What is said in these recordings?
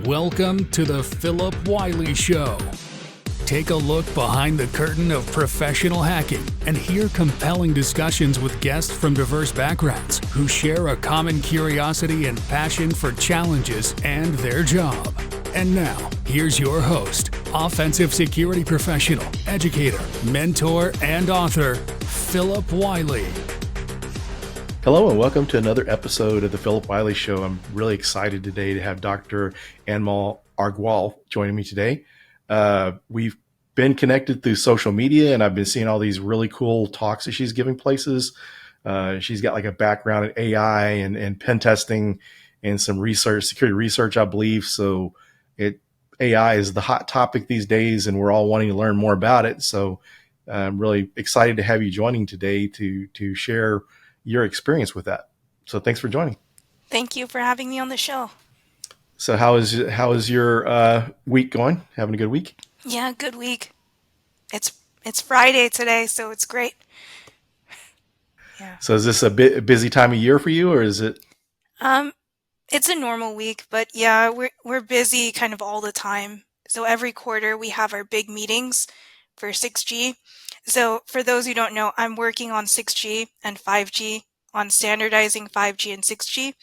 Welcome to the Phillip Wylie Show. Take a look behind the curtain of professional hacking and hear compelling discussions with guests from diverse backgrounds who share a common curiosity and passion for challenges and their job. And now, here's your host, offensive security professional, educator, mentor, and author, Phillip Wylie. Hello and welcome to another episode of the Phillip Wylie Show. I'm really excited today to have Dr. Anmol Agarwal joining me today. We've been connected through social media, and I've been seeing all these really cool talks that she's giving places. She's got like a background in AI and pen testing and some research, security research, I believe. So AI is the hot topic these days, and we're all wanting to learn more about it. So I'm really excited to have you joining today to share your experience with that. So thanks for joining. Thank you for having me on the show. So how is your week going? Having a good week? Yeah, good week. It's Friday today, so it's great. Yeah. So is this a busy time of year for you, or is it? It's a normal week, but yeah, we're busy kind of all the time. So every quarter we have our big meetings for 6G. So for those who don't know, I'm working on 6G and 5G, on standardizing 5G and 6G.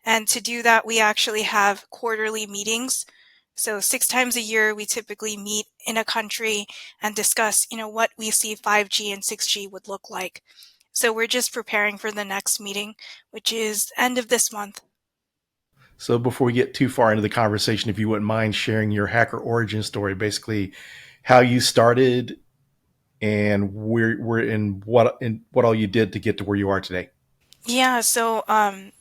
And to do that, we actually have quarterly meetings. So 6 times a year, we typically meet in a country and discuss, what we see 5G and 6G would look like. So we're just preparing for the next meeting, which is end of this month. So before we get too far into the conversation, if you wouldn't mind sharing your hacker origin story, basically how you started and what all you did to get to where you are today. Yeah, so I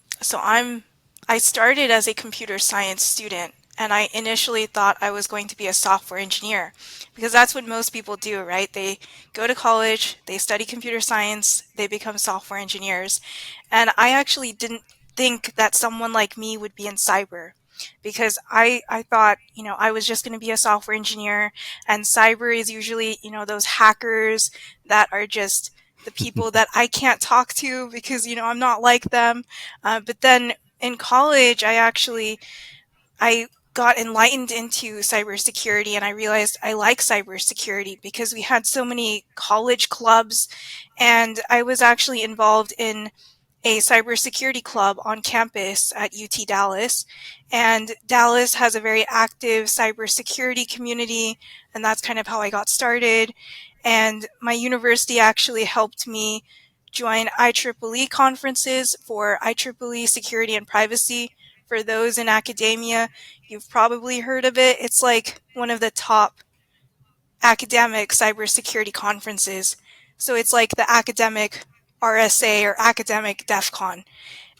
started as a computer science student, and I initially thought I was going to be a software engineer because that's what most people do, right? They go to college, they study computer science, they become software engineers. And I actually didn't think that someone like me would be in cyber, because I thought, I was just going to be a software engineer, and cyber is usually, those hackers that are just the people that I can't talk to because, I'm not like them. But then in college, I got enlightened into cybersecurity, and I realized I like cybersecurity because we had so many college clubs, and I was actually involved in a cybersecurity club on campus at UT Dallas. And Dallas has a very active cybersecurity community, and that's kind of how I got started. And my university actually helped me join IEEE conferences for IEEE security and privacy. For those in academia, you've probably heard of it. It's like one of the top academic cybersecurity conferences. So it's like the academic RSA or academic DEF CON.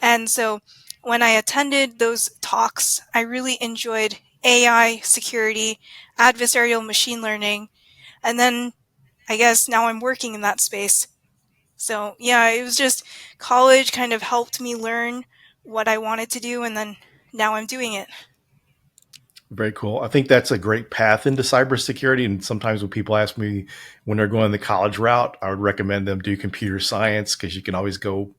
And so when I attended those talks, I really enjoyed AI, security, adversarial machine learning, and then I guess now I'm working in that space. So yeah, it was just college kind of helped me learn what I wanted to do, and then now I'm doing it. Very cool. I think that's a great path into cybersecurity. And sometimes when people ask me when they're going the college route, I would recommend them do computer science, because you can always go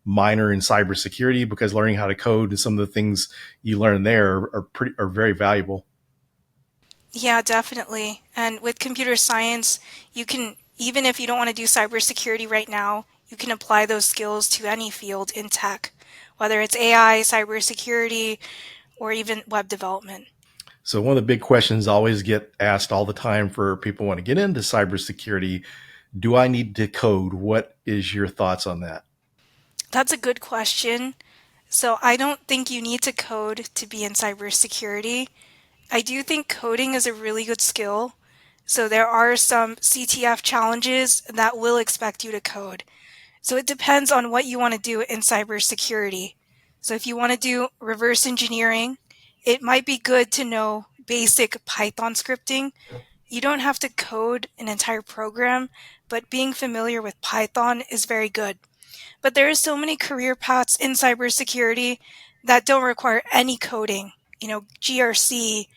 minor in cybersecurity, because learning how to code and some of the things you learn there are very valuable. Yeah, definitely. And with computer science, you can, even if you don't want to do cybersecurity right now, you can apply those skills to any field in tech, whether it's AI, cybersecurity, or even web development. So one of the big questions I always get asked all the time for people who want to get into cybersecurity: do I need to code? What is your thoughts on that? That's a good question. So I don't think you need to code to be in cybersecurity. I do think coding is a really good skill. So there are some CTF challenges that will expect you to code. So it depends on what you want to do in cybersecurity. So if you want to do reverse engineering, it might be good to know basic Python scripting. You don't have to code an entire program, but being familiar with Python is very good. But there are so many career paths in cybersecurity that don't require any coding, GRC,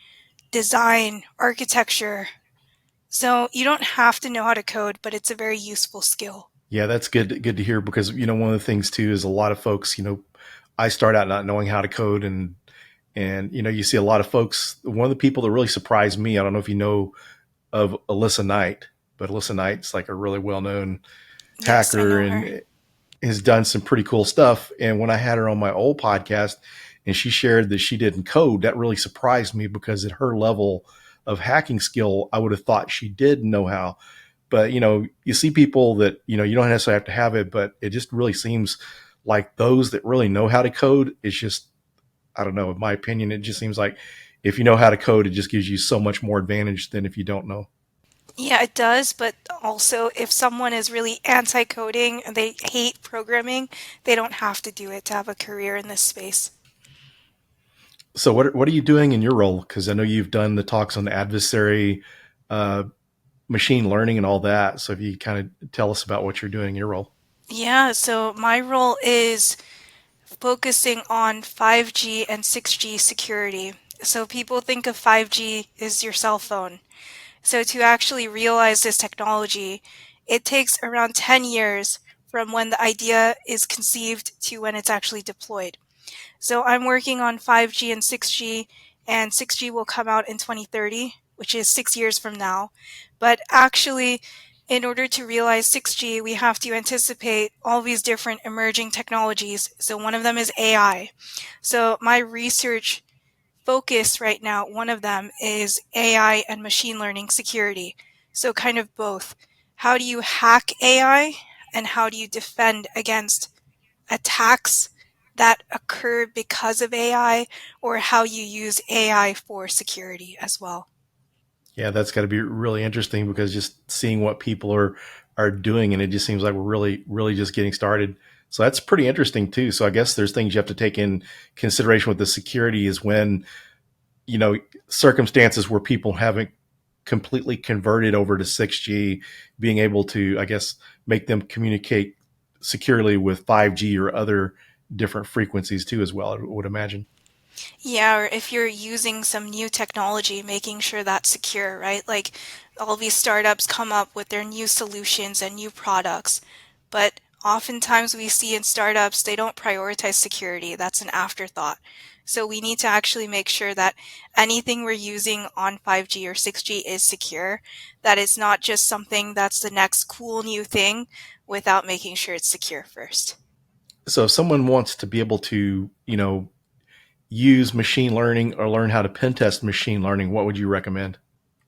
design, architecture. So you don't have to know how to code, but it's a very useful skill. Yeah, that's good to hear, because one of the things too is a lot of folks, I start out not knowing how to code, and And, you see a lot of folks. One of the people that really surprised me, I don't know if you know of Alyssa Knight, but Alyssa Knight's like a really well known Yes, I hacker know her. and has done some pretty cool stuff. And when I had her on my old podcast and she shared that she didn't code, that really surprised me because at her level of hacking skill, I would have thought she did know how. But, you see people that, you don't necessarily have to have it, but it just really seems like those that really know how to code, it's just, I don't know, in my opinion, it just seems like if you know how to code, it just gives you so much more advantage than if you don't know. Yeah, it does, but also if someone is really anti-coding and they hate programming, they don't have to do it to have a career in this space. So what are you doing in your role? Because I know you've done the talks on the adversary, uh, machine learning, and all that. So if you kind of tell us about what you're doing in your role. Yeah, so my role is focusing on 5G and 6G security. So people think of 5G as your cell phone. So to actually realize this technology, it takes around 10 years from when the idea is conceived to when it's actually deployed. So I'm working on 5G and 6G will come out in 2030, which is 6 years from now. But actually, in order to realize 6G, we have to anticipate all these different emerging technologies. So one of them is AI. So my research focus right now, one of them is AI and machine learning security. So kind of both. How do you hack AI and how do you defend against attacks that occur because of AI, or how you use AI for security as well? Yeah, that's got to be really interesting because just seeing what people are doing, and it just seems like we're really just getting started. So that's pretty interesting too. So I guess there's things you have to take in consideration with the security is when circumstances where people haven't completely converted over to 6G, being able to, I guess, make them communicate securely with 5G or other different frequencies too, as well, I would imagine. Yeah, or if you're using some new technology, making sure that's secure, right? Like all these startups come up with their new solutions and new products, but oftentimes we see in startups, they don't prioritize security. That's an afterthought. So we need to actually make sure that anything we're using on 5G or 6G is secure, that it's not just something that's the next cool new thing without making sure it's secure first. So if someone wants to be able to, use machine learning or learn how to pen test machine learning, what would you recommend?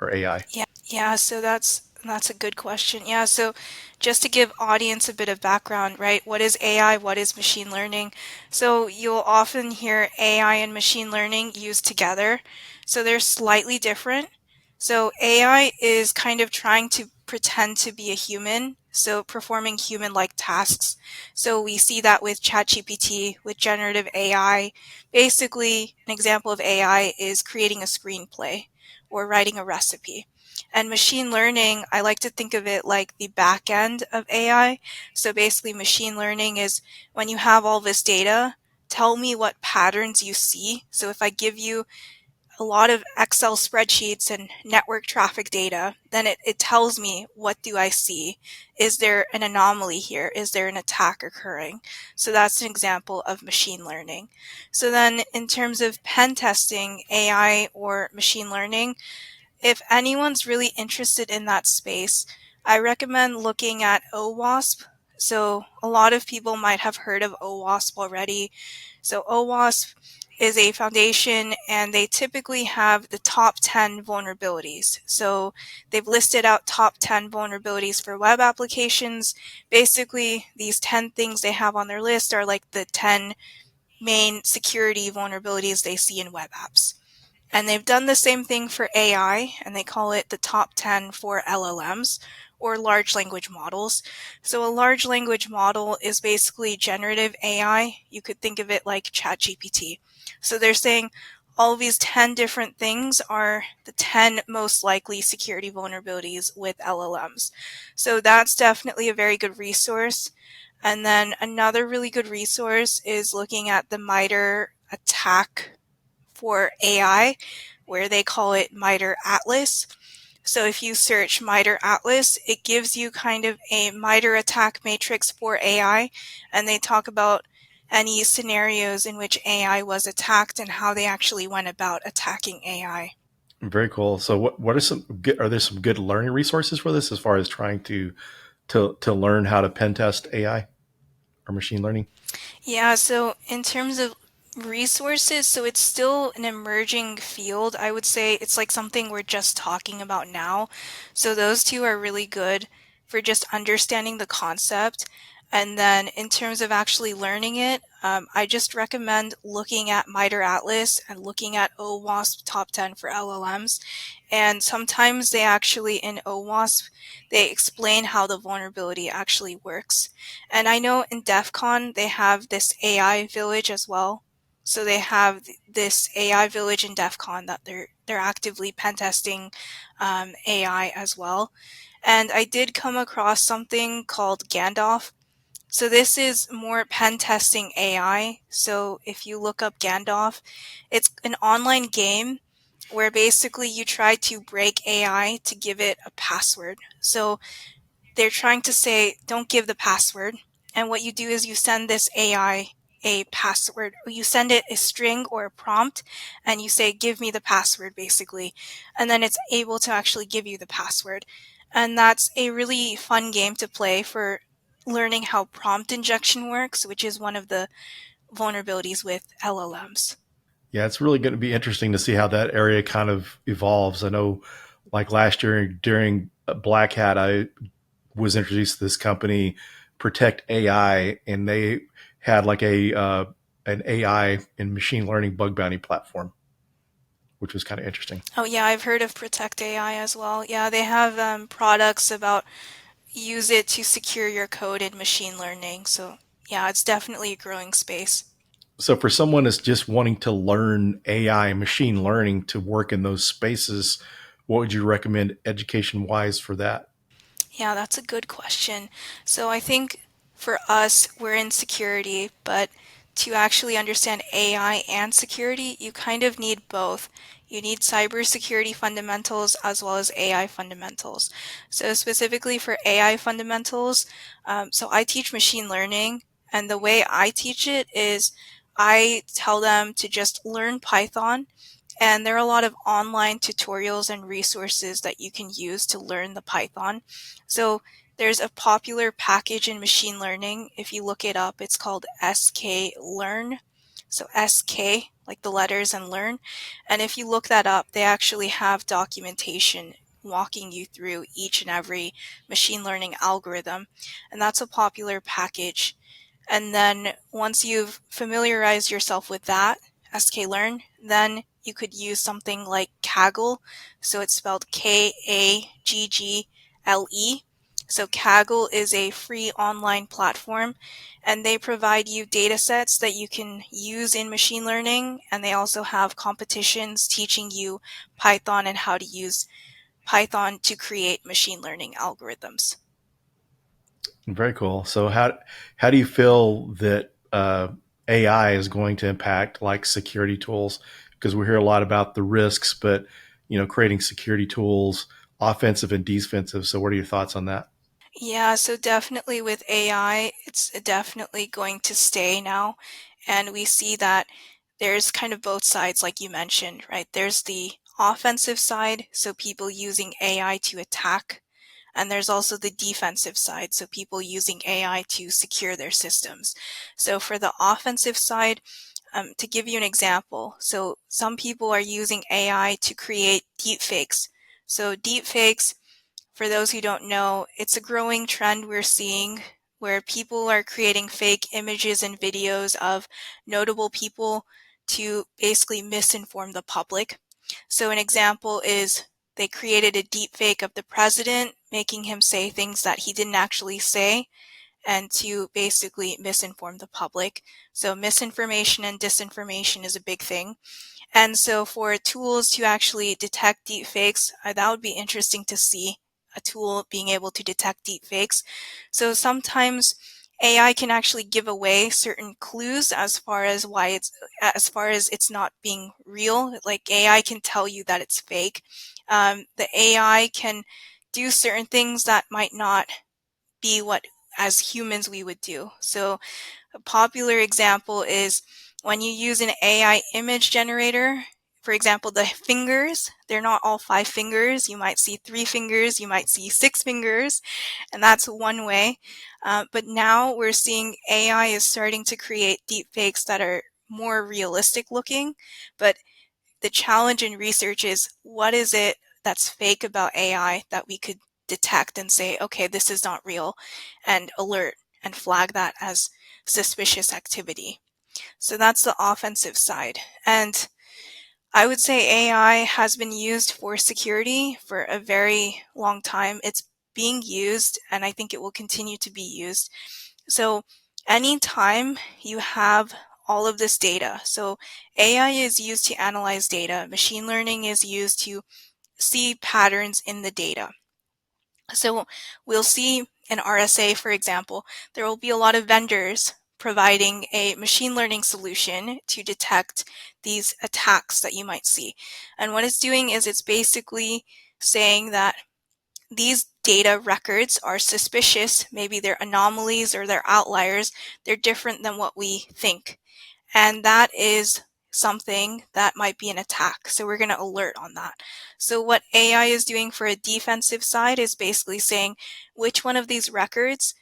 Or AI? Yeah, so that's a good question. Yeah, so just to give audience a bit of background, right? What is AI? What is machine learning? So you'll often hear AI and machine learning used together. So they're slightly different. So AI is kind of trying to pretend to be a human, so performing human-like tasks. So we see that with ChatGPT, with generative AI. Basically, an example of AI is creating a screenplay or writing a recipe. And machine learning, I like to think of it like the back end of AI. So basically, machine learning is when you have all this data, tell me what patterns you see. So if I give you a lot of Excel spreadsheets and network traffic data, then it tells me, what do I see? Is there an anomaly here? Is there an attack occurring? So that's an example of machine learning. So then in terms of pen testing, AI or machine learning, if anyone's really interested in that space, I recommend looking at OWASP. So a lot of people might have heard of OWASP already. So OWASP is a foundation and they typically have the top 10 vulnerabilities. So they've listed out top 10 vulnerabilities for web applications. Basically, these 10 things they have on their list are like the 10 main security vulnerabilities they see in web apps. And they've done the same thing for AI, and they call it the top 10 for LLMs, or large language models. So a large language model is basically generative AI. You could think of it like ChatGPT. So they're saying all of these 10 different things are the 10 most likely security vulnerabilities with LLMs. So that's definitely a very good resource. And then another really good resource is looking at the MITRE attack for AI, where they call it MITRE Atlas. So if you search MITRE Atlas, it gives you kind of a MITRE attack matrix for AI, and they talk about any scenarios in which AI was attacked and how they actually went about attacking AI. Very cool. So what are some good, are there some good learning resources for this as far as trying to learn how to pen test AI or machine learning? Yeah, so in terms of resources, so it's still an emerging field. I would say it's like something we're just talking about now. So those two are really good for just understanding the concept. And then in terms of actually learning it, I just recommend looking at MITRE Atlas and looking at OWASP Top 10 for LLMs. And sometimes they actually, in OWASP, they explain how the vulnerability actually works. And I know in DEF CON, they have this AI village as well. So they have this AI village in DEF CON that they're actively pen testing AI as well. And I did come across something called Gandalf. So this is more pen testing AI. So if you look up Gandalf, it's an online game where basically you try to break AI to give it a password. So they're trying to say, don't give the password. And what you do is you send this AI a password. You send it a string or a prompt and you say, give me the password, basically. And then it's able to actually give you the password. And that's a really fun game to play for learning how prompt injection works, which is one of the vulnerabilities with LLMs. Yeah, it's really going to be interesting to see how that area kind of evolves. I know, like last year during Black Hat, I was introduced to this company, ProtectAI, and they had like a an AI and machine learning bug bounty platform, which was kind of interesting. Oh yeah, I've heard of Protect AI as well. Yeah, they have products about use it to secure your code in machine learning. So yeah, it's definitely a growing space. So for someone that's just wanting to learn AI and machine learning to work in those spaces, what would you recommend education wise for that? Yeah, that's a good question. So I think for us, we're in security, but to actually understand AI and security, you kind of need both. You need cybersecurity fundamentals as well as AI fundamentals. So specifically for AI fundamentals, so I teach machine learning, and the way I teach it is I tell them to just learn Python. And there are a lot of online tutorials and resources that you can use to learn the Python. So there's a popular package in machine learning. If you look it up, it's called sklearn. So SK, like the letters, and learn. And if you look that up, they actually have documentation walking you through each and every machine learning algorithm. And that's a popular package. And then once you've familiarized yourself with that, sklearn, then you could use something like Kaggle. So it's spelled Kaggle. So Kaggle is a free online platform, and they provide you data sets that you can use in machine learning, and they also have competitions teaching you Python and how to use Python to create machine learning algorithms. Very cool. So how do you feel that AI is going to impact like security tools? Because we hear a lot about the risks, but creating security tools, offensive and defensive. So what are your thoughts on that? Yeah, so definitely with AI, it's definitely going to stay now. And we see that there's kind of both sides, like you mentioned, right? There's the offensive side, so people using AI to attack. And there's also the defensive side, so people using AI to secure their systems. So for the offensive side, to give you an example, so some people are using AI to create deepfakes. So deepfakes, for those who don't know, it's a growing trend we're seeing where people are creating fake images and videos of notable people to basically misinform the public. So an example is they created a deep fake of the president, making him say things that he didn't actually say, and to basically misinform the public. So misinformation and disinformation is a big thing. And so for tools to actually detect deepfakes, that would be interesting to see a tool being able to detect deepfakes. So sometimes AI can actually give away certain clues as far as it's not being real. Like AI can tell you that it's fake. The AI can do certain things that might not be what as humans we would do. So A popular example is when you use an AI image generator. For example, the fingers, they're not all 5 fingers. You might see 3 fingers, you might see 6 fingers, and that's one way. But now we're seeing AI is starting to create deepfakes that are more realistic looking. But the challenge in research is, what is it that's fake about AI that we could detect and say, okay, this is not real, and alert and flag that as suspicious activity. So that's the offensive side. And I would say AI has been used for security for a very long time. It's being used, and I think it will continue to be used. So anytime you have all of this data, so AI is used to analyze data, machine learning is used to see patterns in the data. So we'll see in RSA, for example, there will be a lot of vendors providing a machine learning solution to detect these attacks that you might see. And what it's doing is it's basically saying that these data records are suspicious. Maybe they're anomalies or they're outliers. They're different than what we think. And that is something that might be an attack. So we're going to alert on that. So what AI is doing for a defensive side is basically saying which one of these records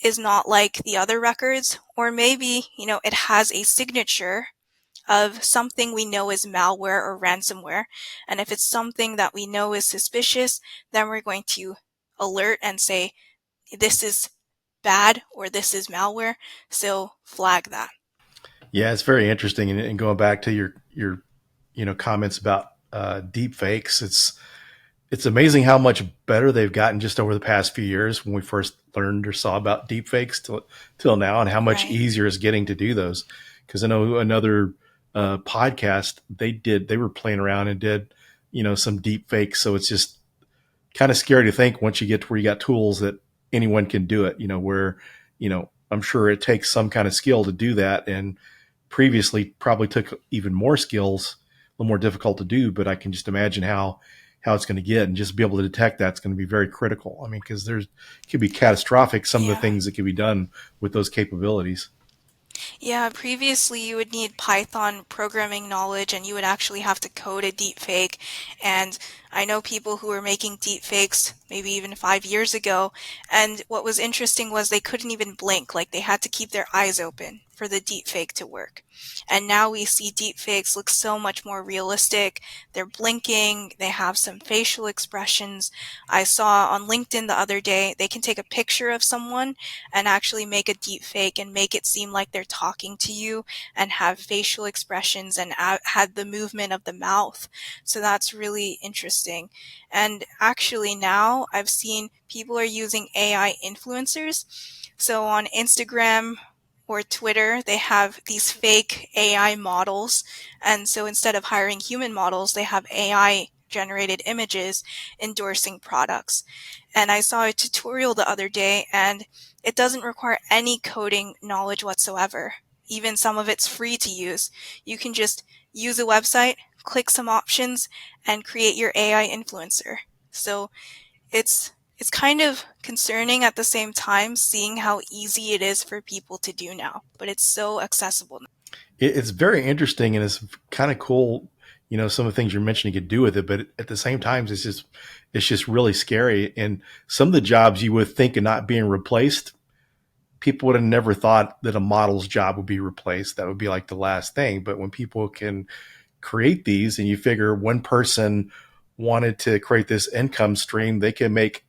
is not like the other records, or maybe, it has a signature of something we know is malware or ransomware. And if it's something that we know is suspicious, then we're going to alert and say, this is bad or this is malware. So flag that. Yeah, it's very interesting. And going back to your comments about deep fakes, it's amazing how much better they've gotten just over the past few years when we first learned or saw about deep fakes till now, and how much Right. easier it's getting to do those. Because I know another podcast, they were playing around and did some deep fakes. So it's just kind of scary to think once you get to where you got tools that anyone can do it, where, I'm sure it takes some kind of skill to do that. And previously probably took even more skills, a little more difficult to do, but I can just imagine how it's going to get, and just be able to detect that's going to be very critical. I mean, because could be catastrophic, some of the Yeah. things that can be done with those capabilities. Yeah, previously you would need Python programming knowledge and you would actually have to code a deepfake. And I know people who were making deepfakes maybe even 5 years ago. And what was interesting was they couldn't even blink. Like, they had to keep their eyes open for the deepfake to work. And now we see deepfakes look so much more realistic. They're blinking. They have some facial expressions. I saw on LinkedIn the other day, they can take a picture of someone and actually make a deep fake and make it seem like they're talking to you and have facial expressions and had the movement of the mouth. So that's really interesting. And actually now I've seen people are using AI influencers. So on Instagram or Twitter, they have these fake AI models. And so instead of hiring human models, they have AI generated images endorsing products. And I saw a tutorial the other day, and it doesn't require any coding knowledge whatsoever. Even some of it's free to use. You can just use a website, click some options, and create your AI influencer. So it's kind of concerning at the same time, seeing how easy it is for people to do now, but it's so accessible now. It's very interesting, and it's kind of cool, some of the things you're mentioning you could do with it, but at the same time, it's just really scary. And some of the jobs you would think of not being replaced, people would have never thought that a model's job would be replaced. That would be like the last thing. But when people can create these, and you figure one person wanted to create this income stream, they can make,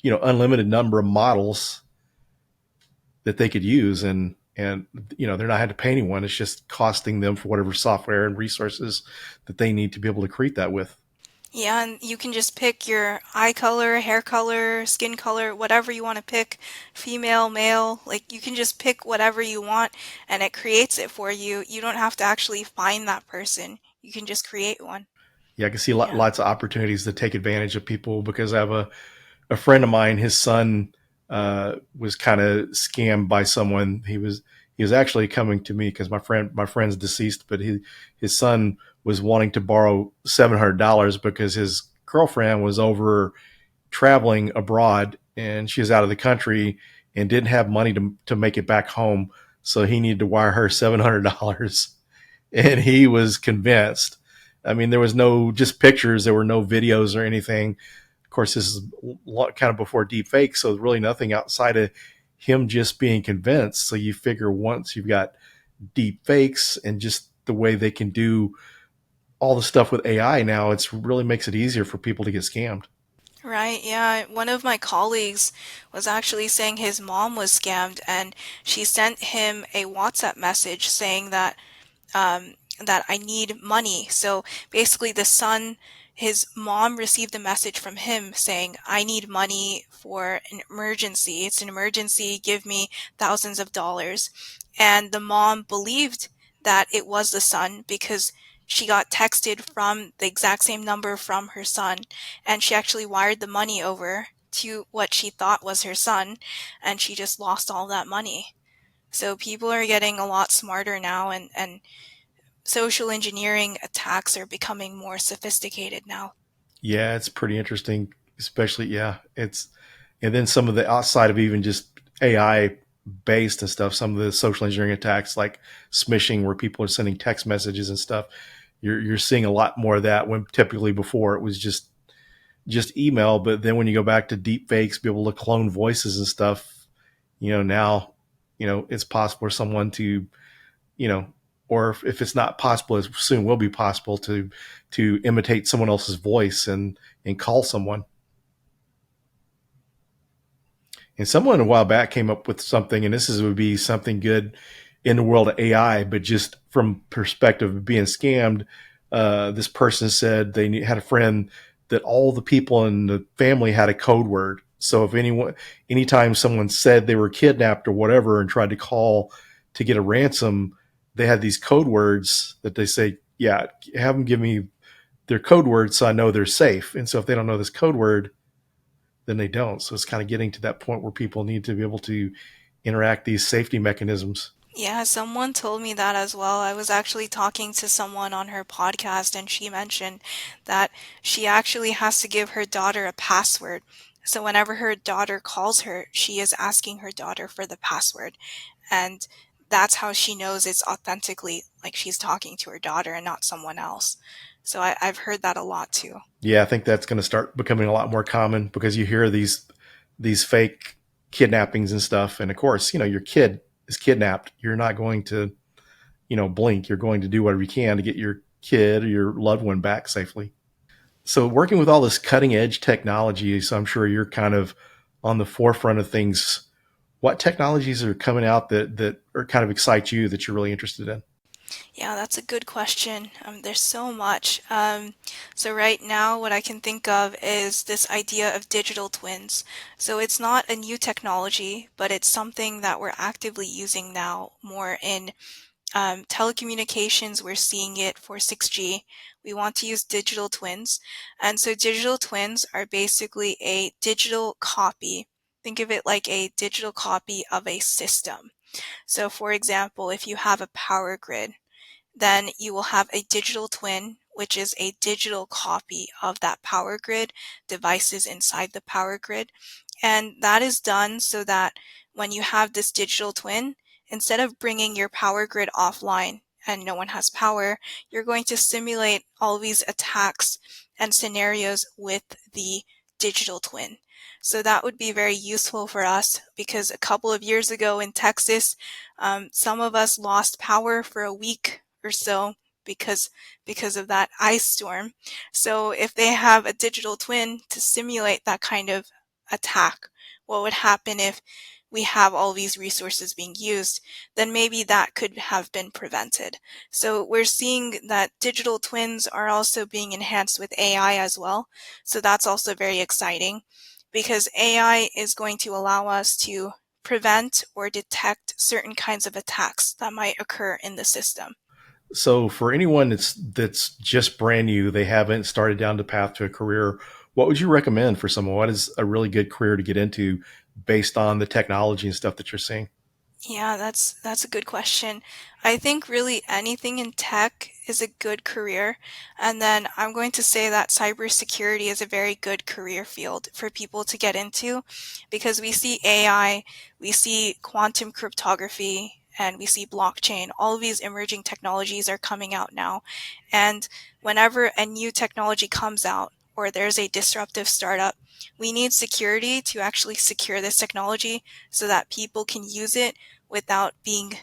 unlimited number of models that they could use. And they're not having to pay anyone. It's just costing them for whatever software and resources that they need to be able to create that with. Yeah, and you can just pick your eye color, hair color, skin color, whatever you want to pick, female, male, like you can just pick whatever you want and it creates it for you. You don't have to actually find that person. You can just create one. Yeah, I can see Yeah. lots of opportunities to take advantage of people, because I have a friend of mine, his son was kind of scammed by someone. He was actually coming to me because my friend's deceased, but his son was wanting to borrow $700 because his girlfriend was over traveling abroad, and she was out of the country and didn't have money to make it back home. So he needed to wire her $700. And he was convinced. I mean, there was no just pictures, there were no videos or anything. Of course, this is kind of before Deepfakes, so really nothing outside of him just being convinced. So you figure once you've got Deepfakes and just the way they can do all the stuff with AI now, it's really makes it easier for people to get scammed. Right, yeah. One of my colleagues was actually saying his mom was scammed, and she sent him a WhatsApp message saying that I need money. So basically, his mom received a message from him saying, I need money for an emergency. It's an emergency. Give me thousands of dollars. And the mom believed that it was the son because she got texted from the exact same number from her son. And she actually wired the money over to what she thought was her son. And she just lost all that money. So people are getting a lot smarter now, and social engineering attacks are becoming more sophisticated now. Yeah, it's pretty interesting, especially, yeah, it's, and then some of the outside of even just AI based and stuff, some of the social engineering attacks like smishing, where people are sending text messages and stuff. You're seeing a lot more of that, when typically before it was just email. But then when you go back to deep fakes, be able to clone voices and stuff, now, it's possible for someone to, you know, or if it's not possible, it soon will be possible to imitate someone else's voice and call someone. And someone a while back came up with something, and would be something good in the world of AI, but just from perspective of being scammed. This person said they had a friend that all the people in the family had a code word. So if anytime someone said they were kidnapped or whatever and tried to call to get a ransom, they had these code words that they say, yeah, have them give me their code word so I know they're safe. And so if they don't know this code word, then they don't. So it's kind of getting to that point where people need to be able to interact these safety mechanisms. Yeah, someone told me that as well. I was actually talking to someone on her podcast, and she mentioned that she actually has to give her daughter a password. So whenever her daughter calls her, she is asking her daughter for the password. And that's how she knows it's authentically like she's talking to her daughter and not someone else. So I've heard that a lot too. Yeah, I think that's going to start becoming a lot more common, because you hear these fake kidnappings and stuff. And of course, your kid is kidnapped. You're not going to, blink. You're going to do whatever you can to get your kid or your loved one back safely. So working with all this cutting edge technology, so I'm sure you're kind of on the forefront of things. What technologies are coming out that are kind of excite you, that you're really interested in? Yeah, that's a good question. There's so much. So right now, what I can think of is this idea of digital twins. So it's not a new technology, but it's something that we're actively using now more in telecommunications. We're seeing it for 6G. We want to use digital twins. And so digital twins are basically a digital copy. Think of it like a digital copy of a system. So for example, if you have a power grid, then you will have a digital twin, which is a digital copy of that power grid, devices inside the power grid. And that is done so that when you have this digital twin, instead of bringing your power grid offline and no one has power, you're going to simulate all these attacks and scenarios with the digital twin. So that would be very useful for us, because a couple of years ago in Texas, some of us lost power for a week or so because of that ice storm. So if they have a digital twin to simulate that kind of attack, what would happen if we have all these resources being used, then maybe that could have been prevented. So we're seeing that digital twins are also being enhanced with AI as well. So that's also very exciting, because AI is going to allow us to prevent or detect certain kinds of attacks that might occur in the system. So for anyone that's just brand new, they haven't started down the path to a career, what would you recommend for someone? What is a really good career to get into based on the technology and stuff that you're seeing? Yeah, that's a good question. I think really anything in tech is a good career. And then I'm going to say that cybersecurity is a very good career field for people to get into, because we see AI, we see quantum cryptography, and we see blockchain. All of these emerging technologies are coming out now. And whenever a new technology comes out or there's a disruptive startup, we need security to actually secure this technology so that people can use it without being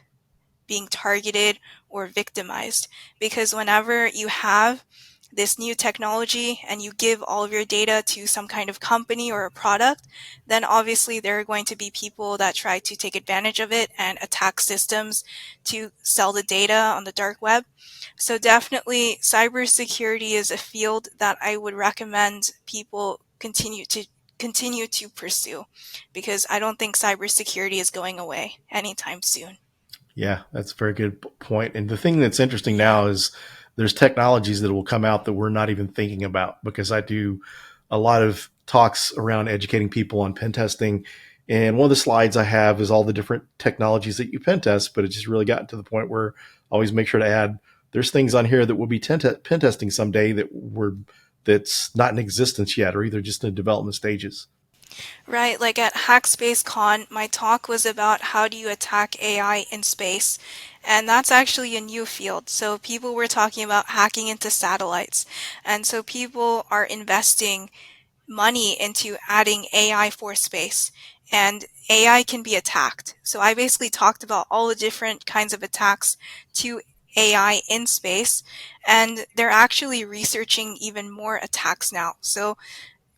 targeted or victimized. Because whenever you have this new technology and you give all of your data to some kind of company or a product, then obviously there are going to be people that try to take advantage of it and attack systems to sell the data on the dark web. So definitely cybersecurity is a field that I would recommend people continue to pursue, because I don't think cybersecurity is going away anytime soon. Yeah, that's a very good point. And the thing that's interesting now is there's technologies that will come out that we're not even thinking about, because I do a lot of talks around educating people on pen testing. And one of the slides I have is all the different technologies that you pen test, but it just really gotten to the point where I always make sure to add, there's things on here that will be pen testing someday that's not in existence yet, or either just in development stages. Right, like at HackSpaceCon, my talk was about how do you attack AI in space, and that's actually a new field. So people were talking about hacking into satellites, and so people are investing money into adding AI for space, and AI can be attacked. So I basically talked about all the different kinds of attacks to AI in space, and they're actually researching even more attacks now. So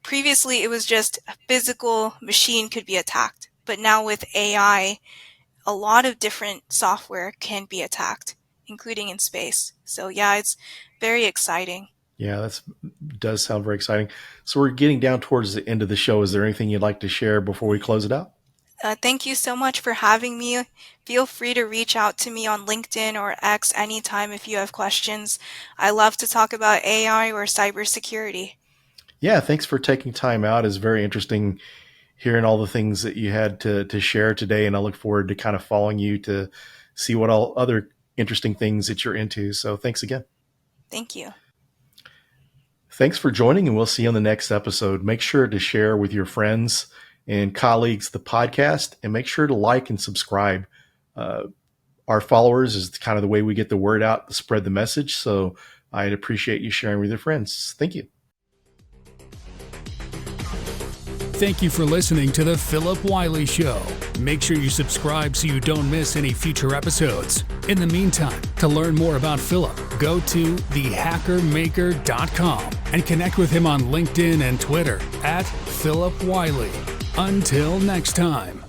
previously, it was just a physical machine could be attacked, but now with AI, a lot of different software can be attacked, including in space. So yeah, it's very exciting. Yeah, that does sound very exciting. So we're getting down towards the end of the show. Is there anything you'd like to share before we close it out? Thank you so much for having me. Feel free to reach out to me on LinkedIn or X anytime if you have questions. I love to talk about AI or cybersecurity. Yeah, thanks for taking time out. It's very interesting hearing all the things that you had to share today. And I look forward to kind of following you to see what all other interesting things that you're into. So thanks again. Thank you. Thanks for joining, and we'll see you on the next episode. Make sure to share with your friends and colleagues the podcast, and make sure to like and subscribe. Our followers is kind of the way we get the word out to spread the message. So I'd appreciate you sharing with your friends. Thank you. Thank you for listening to the Phillip Wylie Show. Make sure you subscribe so you don't miss any future episodes. In the meantime, to learn more about Phillip, go to thehackermaker.com and connect with him on LinkedIn and Twitter at Phillip Wylie. Until next time.